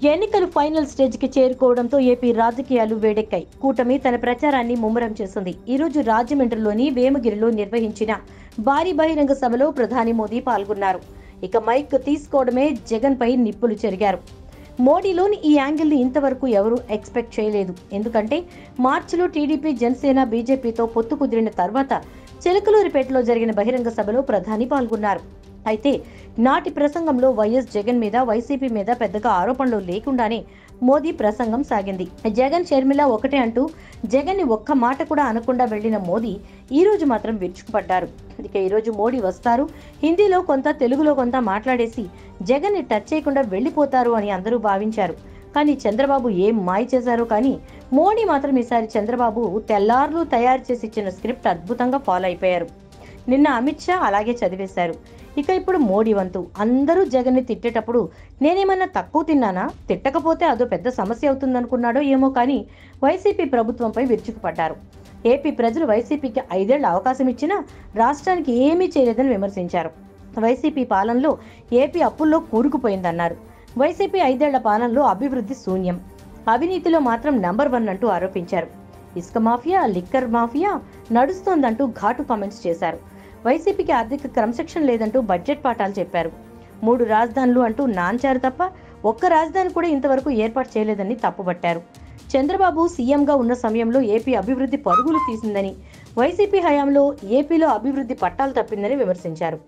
ఎన్నికలు ఫైనల్ స్టేజ్కి చేరుకోవడంతో ఏపీ రాజకీయాలు వేడెక్కాయి. కూటమి తన ప్రచారాన్ని ముమ్మరం చేస్తుంది. ఈ రోజు రాజమండ్రిలోని వేమగిరిలో నిర్వహించిన భారీ బహిరంగ సభలో ప్రధాని మోదీ పాల్గొన్నారు. ఇక మైక్ తీసుకోవడమే జగన్ పై నిప్పులు చెరిగారు. మోడీలోని ఈ యాంగిల్ ని ఇంతవరకు ఎవరూ ఎక్స్పెక్ట్ చేయలేదు. ఎందుకంటే మార్చిలో టీడీపీ, జనసేన, బీజేపీతో పొత్తు కుదిరిన తర్వాత చిలకలూరిపేటలో జరిగిన బహిరంగ సభలో ప్రధాని పాల్గొన్నారు. అయితే నాటి ప్రసంగంలో వైఎస్ జగన్ మీద, వైసీపీ మీద పెద్దగా ఆరోపణలు లేకుండానే మోదీ ప్రసంగం సాగింది. జగన్, షర్మిల ఒకటే అంటూ జగన్ ని ఒక్క మాట కూడా అనకుండా వెళ్లిన మోదీ ఈ రోజు మాత్రం విరుచుకుపడ్డారు. ఇక ఈ రోజు మోడీ వస్తారు, హిందీలో కొంత, తెలుగులో కొంత మాట్లాడేసి జగన్ ని టచ్ చేయకుండా వెళ్లిపోతారు అని అందరూ భావించారు. కానీ చంద్రబాబు ఏం మాయ చేశారో కానీ మోడీ మాత్రం ఈసారి చంద్రబాబు తెల్లార్లు తయారు చేసి ఇచ్చిన స్క్రిప్ట్ అద్భుతంగా ఫాలో అయిపోయారు. నిన్న అమిత్ షా అలాగే చదివేశారు. ఇక ఇప్పుడు మోడీ వంతు. అందరూ జగన్ ని తిట్టేటప్పుడు నేనేమన్నా తక్కువ తిన్నానా, తిట్టకపోతే అదో పెద్ద సమస్య అవుతుందనుకున్నాడో ఏమో కానీ వైసీపీ ప్రభుత్వంపై విరుచుకుపడ్డారు. ఏపీ ప్రజలు వైసీపీకి 5 ఏళ్ల అవకాశం ఇచ్చినా రాష్ట్రానికి ఏమీ చేయలేదని విమర్శించారు. వైసీపీ పాలనలో ఏపీ అప్పుల్లో కూరుకుపోయిందన్నారు. వైసీపీ 5 ఏళ్ల పాలనలో అభివృద్ధి శూన్యం, అవినీతిలో మాత్రం నంబర్ 1 అంటూ ఆరోపించారు. ఇసుక మాఫియా, లిక్కర్ మాఫియా నడుస్తోందంటూ ఘాటు కామెంట్స్ చేశారు. వైసీపీకి ఆర్థిక క్రమశిక్షణ లేదంటూ బడ్జెట్ పాఠాలు చెప్పారు. 3 రాజధానులు అంటూ నాంచారు తప్ప ఒక్క రాజధాని కూడా ఇంతవరకు ఏర్పాటు చేయలేదని తప్పుపట్టారు. చంద్రబాబు సీఎంగా ఉన్న సమయంలో ఏపీ అభివృద్ధి పరుగులు తీసిందని, వైసీపీ హయాంలో ఏపీలో అభివృద్ధి పట్టాలు తప్పిందని విమర్శించారు.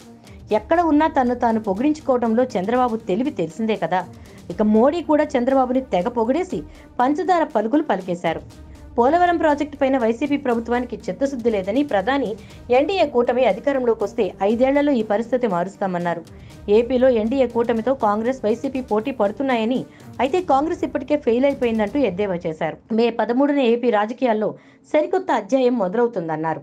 ఎక్కడ ఉన్నా తను తాను పొగిడించుకోవడంలో చంద్రబాబు తెలివి తెలిసిందే కదా. ఇక మోడీ కూడా చంద్రబాబుని తెగ పొగిడేసి పంచదార పలుకులు పలికేశారు. పోలవరం ప్రాజెక్టు పైన వైసీపీ ప్రభుత్వానికి చిత్తశుద్ధి లేదని, ప్రధాని ఎన్డీఏ కూటమి అధికారంలోకి వస్తే 5 ఏళ్లలో ఈ పరిస్థితి మారుస్తామన్నారు. ఏపీలో ఎన్డీఏ కూటమితో కాంగ్రెస్, వైసీపీ పోటీ పడుతున్నాయని, అయితే కాంగ్రెస్ ఇప్పటికే ఫెయిల్ అయిపోయిందంటూ ఎద్దేవా చేశారు. మే 13న ఏపీ రాజకీయాల్లో సరికొత్త అధ్యాయం మొదలవుతుందన్నారు.